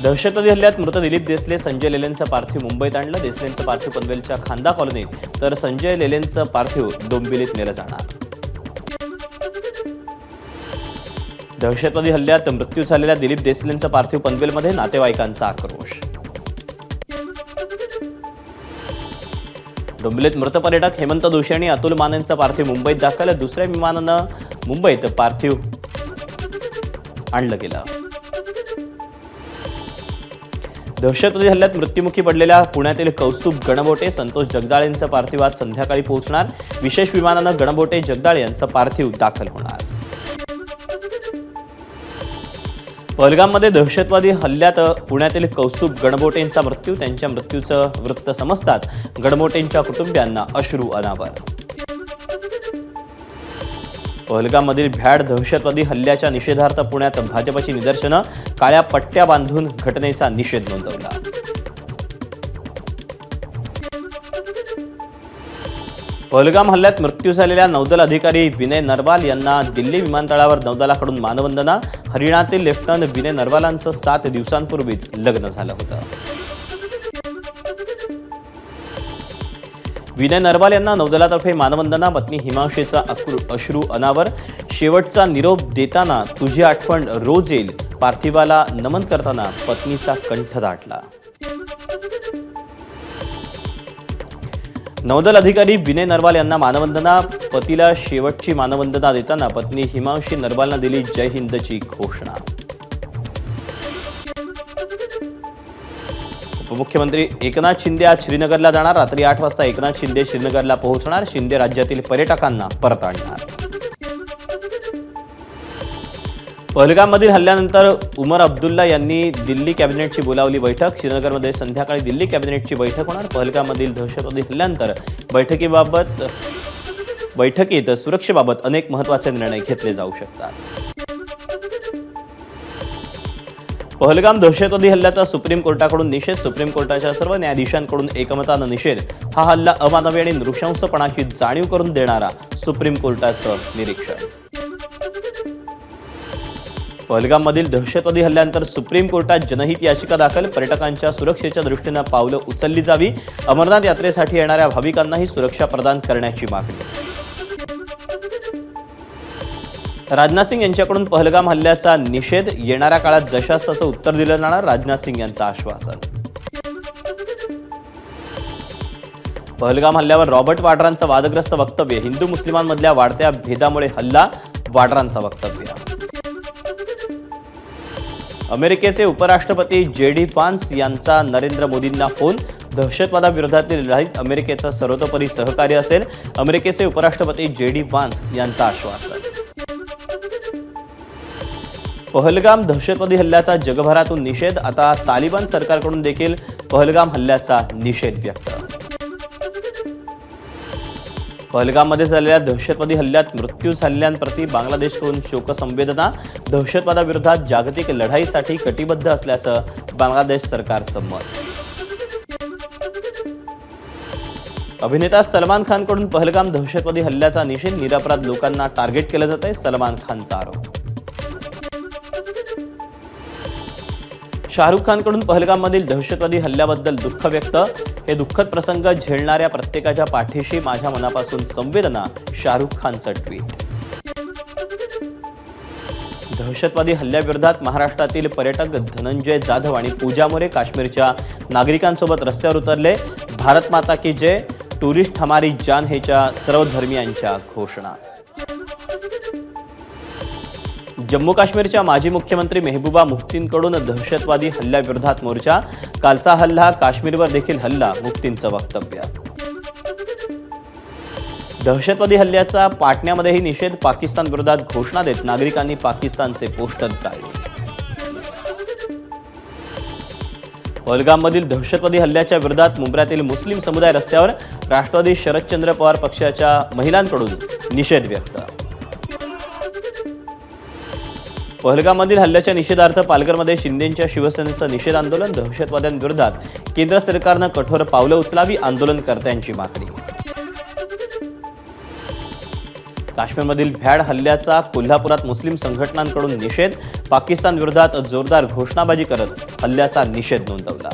दहशतवादी हल्ल्यात मृत दिलीप देसले संजय लेलेंचं पार्थिव मुंबईत आणलं। देसलेंचं पार्थिव पनवेलच्या खांदा कॉलनीत तर संजय लेलेंचं पार्थिव डोंबिवलीत नेलं जाणार। दहशतवादी हल्ल्यात मृत्यू झालेल्या दिलीप देसलेंचं पार्थिव पनवेलमध्ये, नातेवाईकांचा आक्रोश। डोंबिवलीत मृत पर्यटक हेमंत दोशी आणि अतुल मानेंचं पार्थिव मुंबईत दाखल। दुसऱ्या विमानानं मुंबईत पार्थिव आणलं गेलं। दहशतवादी हल्ल्यात मृत्युमुखी पडलेल्या पुण्यातील कौस्तुभ गणबोटे, संतोष जगदाळे यांचं पार्थिव आज संध्याकाळी पोहोचणार। विशेष विमानानं गणबोटे, जगदाळे यांचं पार्थिव दाखल होणार। पहलगाममध्ये दहशतवादी हल्ल्यात पुण्यातील कौस्तुभ गणबोटेंचा मृत्यू, त्यांच्या मृत्यूचं वृत्त समजताच गणबोटेंच्या कुटुंबियांना अश्रू अनावर। पहलगाममधील भ्याड दहशतवादी हल्ल्याच्या निषेधार्थ पुण्यात भाजपची निदर्शनं, काळ्या पट्ट्या बांधून घटनेचा निषेध नोंदवला। पहलगाम हल्ल्यात मृत्यू झालेल्या नौदल अधिकारी विनय नरवाल यांना दिल्ली विमानतळावर नौदलाकडून मानवंदना। हरियाणातील लेफ्टनंट विनय नरवालांचं 7 दिवसांपूर्वीच लग्न झालं होतं। विनय नरवाल यांना नौदलातर्फे मानवंदना, पत्नी हिमांशीचा अश्रू अनावर। शेवटचा निरोप देताना तुझी आठवण रोज येईल, पार्थिवाला नमन करताना पत्नीचा कंठ दाटला। नौदल अधिकारी विनय नरवाल यांना मानवंदना, पतीला शेवटची मानवंदना देताना पत्नी हिमांशी नरवालनं दिली जय हिंदची घोषणा। उपमुख्यमंत्री एकनाथ शिंदे आज श्रीनगरला जाणार। रात्री 8 वाजता एकनाथ शिंदे श्रीनगरला पोहोचणार। शिंदे राज्यातील पर्यटकांना परत आणणार। पहलगाममधील हल्ल्यानंतर उमर अब्दुल्ला यांनी दिल्ली कॅबिनेटची बोलावली बैठक। श्रीनगरमध्ये संध्याकाळी दिल्ली कॅबिनेटची बैठक होणार। पहलगाममधील दहशतवादी हल्ल्यानंतर बैठकीत सुरक्षेबाबत अनेक महत्त्वाचे निर्णय घेतले जाऊ शकतात। पहलगाम दहशतवादी हल्ल्याचा सुप्रीम कोर्टाकडून निषेध। सुप्रीम कोर्टाच्या सर्व न्यायाधीशांकडून एकमतानं निषेध। हा हल्ला अमानवी आणि नृशंसपणाची जाणीव करून देणारा, सुप्रीम कोर्टाचं निरीक्षण। पहलगाममधील दहशतवादी हल्ल्यानंतर सुप्रीम कोर्टात जनहित याचिका दाखल। पर्यटकांच्या सुरक्षेच्या दृष्टीनं पावलं उचलली जावी। अमरनाथ यात्रेसाठी येणाऱ्या भाविकांनाही सुरक्षा प्रदान करण्याची मागणी। राजनाथ सिंग यांच्याकडून पहलगाम हल्ल्याचा निषेध। येणाऱ्या काळात जशास तसं उत्तर दिलं जाणार, राजनाथ सिंग यांचं आश्वासन। पहलगाम हल्ल्यावर रॉबर्ट वाड्रांचं वादग्रस्त वक्तव्य। हिंदू मुस्लिमांमधल्या वाढत्या भेदामुळे हल्ला, वाड्रांचं वक्तव्य। अमेरिकेचे उपराष्ट्रपती जे.डी. व्हान्स यांचा नरेंद्र मोदींना फोन। दहशतवादाविरोधातील लढाईत अमेरिकेचं सर्वतोपरी सहकार्य असेल, अमेरिकेचे उपराष्ट्रपती जे.डी. व्हान्स यांचं आश्वासन। पहलगाम दहशतवादी हल्ल्याचा जगभरातून निषेध। आता तालिबान सरकारकडून देखील पहलगाम हल्ल्याचा निषेध व्यक्त। पहलगाममध्ये झालेल्या दहशतवादी हल्ल्यात मृत्यू झालेल्यांप्रती बांगलादेशकडून शोकसंवेदना। दहशतवादाविरोधात जागतिक लढाईसाठी कटिबद्ध असल्याचं बांगलादेश सरकारचं मत। अभिनेता सलमान खानकडून पहलगाम दहशतवादी हल्ल्याचा निषेध। निरपराध लोकांना टार्गेट केलं जातंय, सलमान खानचा आरोप। शाहरुख खानकडून पहलगाममधील दहशतवादी हल्ल्याबद्दल दुःख व्यक्त। हे दुःखद प्रसंग झेलणाऱ्या प्रत्येकाच्या पाठीशी माझ्या मनापासून संवेदना, शाहरुख खानचं ट्विट। दहशतवादी हल्ल्याविरोधात महाराष्ट्रातील पर्यटक धनंजय जाधव आणि पूजा मोरे काश्मीरच्या नागरिकांसोबत रस्त्यावर उतरले। भारत माता की जय, टुरिस्ट हमारी जान हेच्या सर्व धर्मियांच्या घोषणा। जम्मू काश्मीरच्या माजी मुख्यमंत्री मेहबूबा मुफ्तींकडून दहशतवादी हल्ल्याविरोधात मोर्चा। कालचा हल्ला, काश्मीरवर देखील हल्ला, मुफ्तींचं वक्तव्य। दहशतवादी हल्ल्याचा पाटण्यामध्येही निषेध। पाकिस्तान विरोधात घोषणा देत नागरिकांनी पाकिस्तानचे पोस्टर जाळले। पहलगाममधील दहशतवादी हल्ल्याच्या विरोधात मुंबईतील मुस्लिम समुदाय रस्त्यावर। राष्ट्रवादी शरदचंद्र पवार पक्षाच्या महिलांकडून निषेध व्यक्त। पहलगाममधील हल्ल्याच्या निषेधार्थ पालघरमध्ये शिंदेंच्या शिवसेनेचं निषेध आंदोलन। दहशतवाद्यांविरोधात केंद्र सरकारनं कठोर पावलं उचलावी, आंदोलनकर्त्यांची मागणी। काश्मीरमधील भ्याड हल्ल्याचा कोल्हापुरात मुस्लिम संघटनांकडून निषेध, पाकिस्तान विरोधात जोरदार घोषणाबाजी करत हल्ल्याचा निषेध नोंदवला.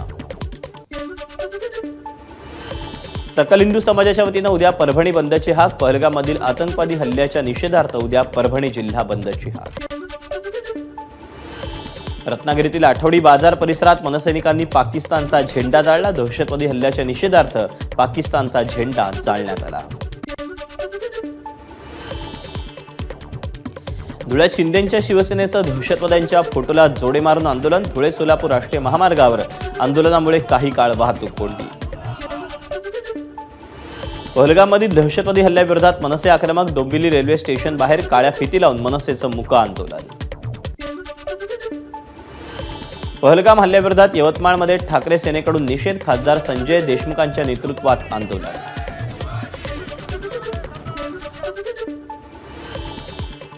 सकल हिंदू समाजाच्या वतीनं उद्या परभणी बंदची हाक, पहलगाममधील आतंकवादी हल्ल्याच्या निषेधार्थ उद्या परभणी जिल्हा बंदची हाक. रत्नागिरीतील आठवडी बाजार परिसरात मनसैनिकांनी पाकिस्तानचा झेंडा जाळला, दहशतवादी हल्ल्याच्या निषेधार्थ पाकिस्तानचा झेंडा जाळण्यात आला. धुळ्यात शिंदेंच्या शिवसेनेचं दहशतवाद्यांच्या फोटोला जोडे मारून आंदोलन, धुळे सोलापूर राष्ट्रीय महामार्गावर आंदोलनामुळे काही काळ वाहतूक कोंडी. पहलगाममधील दहशतवादी हल्ल्याविरोधात मनसे आक्रमक, डोंबिवली रेल्वे स्टेशन बाहेर काळ्या फिती लावून मनसेचं मुका आंदोलन. पहलगाम हल्ल्याविरोधात यवतमाळमध्ये ठाकरे सेनेकडून निषेध, खासदार संजय देशमुखांच्या नेतृत्वात आंदोलन.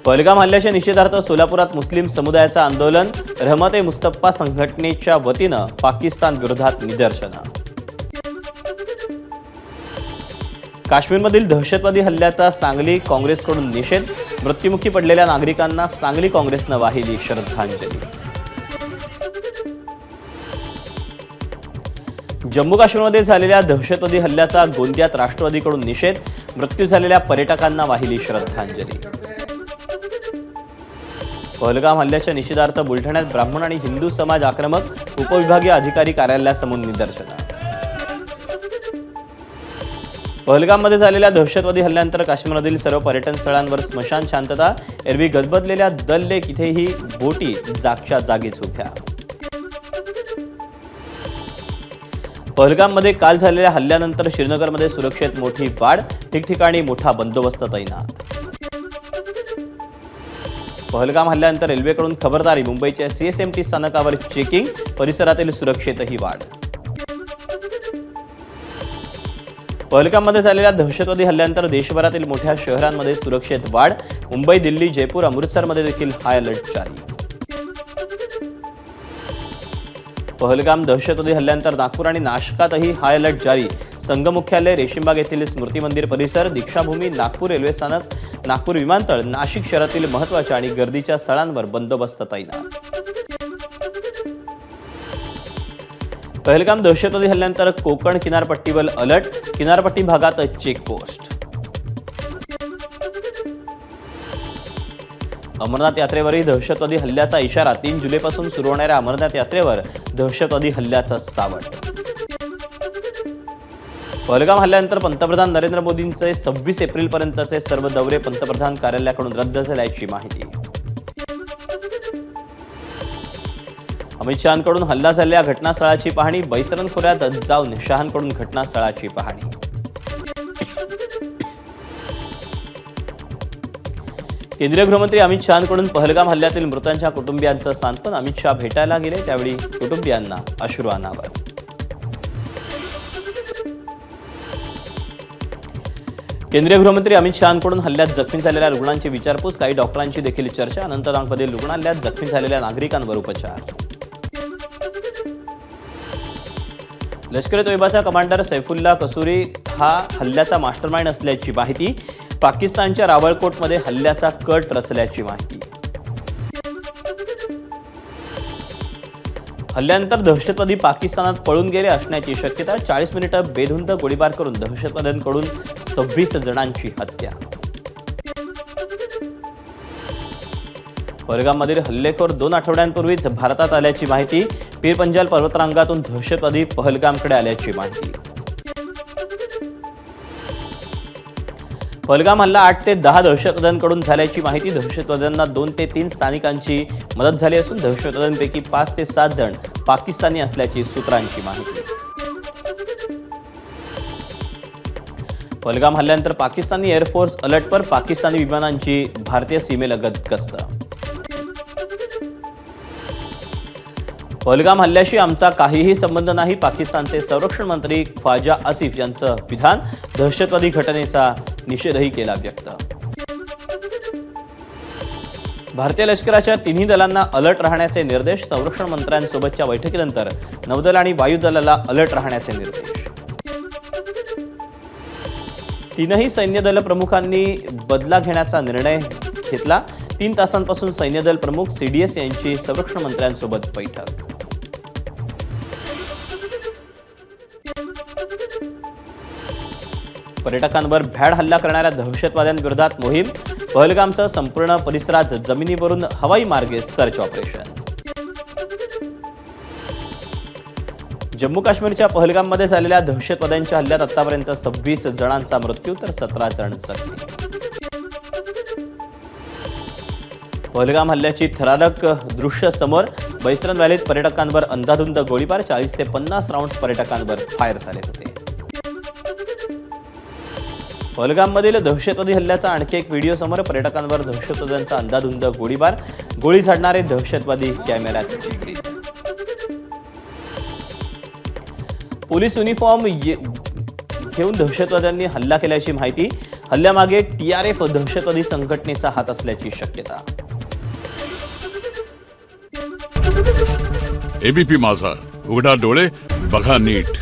पहलगाम हल्ल्याच्या निषेधार्थ सोलापुरात मुस्लिम समुदायाचं आंदोलन, रहमत-ए मुस्तफा संघटनेच्या वतीनं पाकिस्तान विरोधात निदर्शनं. काश्मीरमधील दहशतवादी हल्ल्याचा सांगली काँग्रेसकडून निषेध, मृत्युमुखी पडलेल्या नागरिकांना सांगली काँग्रेसनं वाहिली श्रद्धांजली. जम्मू काश्मीरमध्ये झालेल्या दहशतवादी हल्ल्याचा गोंदियात राष्ट्रवादीकडून निषेध, मृत्यू झालेल्या पर्यटकांना वाहिली श्रद्धांजली. पहलगाम हल्ल्याच्या निषेधार्थ बुलढाण्यात ब्राह्मण आणि हिंदू समाज आक्रमक, उपविभागीय अधिकारी कार्यालयासमोर निदर्शनं. पहलगाममध्ये झालेल्या दहशतवादी हल्ल्यानंतर काश्मीरमधील सर्व पर्यटन स्थळांवर स्मशान शांतता, एरवी गजबजलेल्या दल लेक इथेही बोटी जागच्या जागीच उभ्या. पहलगाममध्ये काल झालेल्या हल्ल्यानंतर श्रीनगरमध्ये सुरक्षेत मोठी वाढ, ठिकठिकाणी मोठा बंदोबस्त तैनात. पहलगाम हल्ल्यानंतर रेल्वेकडून खबरदारी, मुंबईच्या CSMT स्थानकावर चेकिंग, परिसरातील सुरक्षेतही वाढ. पहलगाममध्ये झालेल्या दहशतवादी हल्ल्यानंतर देशभरातील मोठ्या शहरांमध्ये सुरक्षेत वाढ, मुंबई, दिल्ली, जयपूर, अमृतसरमध्ये देखील हाय अलर्ट जारी. पहलगाम दहशतवादी हल्ल्यानंतर नागपूर आणि नाशकातही हाय अलर्ट जारी, संघ मुख्यालय, रेशीमबाग येथील स्मृती मंदिर परिसर, दीक्षाभूमी, नागपूर रेल्वे स्थानक, नागपूर विमानतळ, नाशिक शहरातील महत्त्वाच्या आणि गर्दीच्या स्थळांवर बंदोबस्त तैनात. पहलगाम दहशतवादी हल्ल्यानंतर कोकण किनारपट्टीवर अलर्ट, किनारपट्टी भागात चेकपोस्ट. अमरनाथ यात्रेवरही दहशतवादी हल्ल्याचा इशारा, 3 जुलैपासून सुरू होणाऱ्या अमरनाथ यात्रेवर दहशतवादी हल्ल्याचं सावट. पहलगाम हल्ल्यानंतर पंतप्रधान नरेंद्र मोदींचे 26 एप्रिलपर्यंतचे सर्व दौरे पंतप्रधान कार्यालयाकडून रद्द झाल्याची माहिती. अमित शहांकडून हल्ला झालेल्या घटनास्थळाची पाहणी, बैसरन खोऱ्यात जाऊन शहांकडून घटनास्थळाची पाहणी. केंद्रीय गृहमंत्री अमित शहांकडून पहलगाम हल्ल्यातील मृतांच्या कुटुंबियांचं सांत्वन, अमित शहा भेटायला गेले त्यावेळी कुटुंबियांना अश्रू अनावर. केंद्रीय गृहमंत्री अमित शहांकडून हल्ल्यात जखमी झालेल्या रुग्णांची विचारपूस, काही डॉक्टरांची देखील चर्चा, अनंतनागमधील रुग्णालयात जखमी झालेल्या नागरिकांवर उपचार. लष्कर ए तोयबाचा कमांडर सैफुल्ला कसुरी हा हल्ल्याचा मास्टरमाइंड असल्याची माहिती, पाकिस्तानच्या रावळकोटमध्ये हल्ल्याचा कट रचल्याची माहिती. हल्ल्यानंतर दहशतवादी पाकिस्तानात पळून गेले असण्याची शक्यता, 40 मिनिटं बेधुंद गोळीबार करून दहशतवाद्यांकडून 26 जणांची हत्या. पहलगाममधील हल्लेखोर 2 आठवड्यांपूर्वीच भारतात आल्याची माहिती, पीर पंजाल पर्वतरांगातून दहशतवादी पहलगामकडे आल्याची माहिती. पहलगाम हल्ला 8 ते 10 दहशतवाद्यांकडून झाल्याची माहिती, दहशतवाद्यांना 2 ते 3 स्थानिकांची मदत झाली असून दहशतवाद्यांपैकी 5 ते 7 जण पाकिस्तानी असल्याची सूत्रांची माहिती. पहलगाम हल्ल्यानंतर पाकिस्तानी एअरफोर्स अलर्टवर, पाकिस्तानी विमानांची भारतीय सीमेलगत गस्त. पहलगाम हल्ल्याशी आमचा काहीही संबंध नाही, पाकिस्तानचे संरक्षण मंत्री ख्वाजा आसिफ यांचं विधान, दहशतवादी घटनेचा निषेधही केला व्यक्त. भारतीय लष्कराच्या तिन्ही दलांना अलर्ट राहण्याचे निर्देश, संरक्षण मंत्र्यांसोबतच्या बैठकीनंतर नौदल आणि वायुदलाला अलर्ट राहण्याचे निर्देश. तीनही सैन्यदल प्रमुखांनी बदला घेण्याचा निर्णय घेतला. 3 तासांपासून सैन्यदल प्रमुख CDS यांची संरक्षण मंत्र्यांसोबत बैठक. पर्यटकांवर भ्याड हल्ला करणाऱ्या दहशतवाद्यांविरोधात मोहीम. पहलगामसह संपूर्ण परिसरात जमिनीवरून हवाई मार्गे सर्च ऑपरेशन. जम्मू काश्मीरच्या पहलगाममध्ये झालेल्या दहशतवाद्यांच्या हल्ल्यात आतापर्यंत 26 जणांचा मृत्यू तर 17 जण जखमी. पहलगाम हल्ल्याची थरारक दृश्य समोर. बैसरन व्हॅलीत पर्यटकांवर अंधाधुंद गोळीबार. 40 ते 50 राऊंड पर्यटकांवर फायर झाले होते. पहलगाममधील दहशतवादी हल्ल्याचा आणखी एक व्हिडिओ समोर. पर्यटकांवर दहशतवाद्यांचा अंधाधुंद गोळीबार. गोळी झाडणारे दहशतवादी कॅमेऱ्यात चित्रित. पोलीस युनिफॉर्म घेऊन दहशतवाद्यांनी हल्ला केल्याची माहिती. हल्ल्यामागे TRF दहशतवादी संघटनेचा हात असल्याची शक्यता. ABP माझा, उघडा डोळे बघा नीट.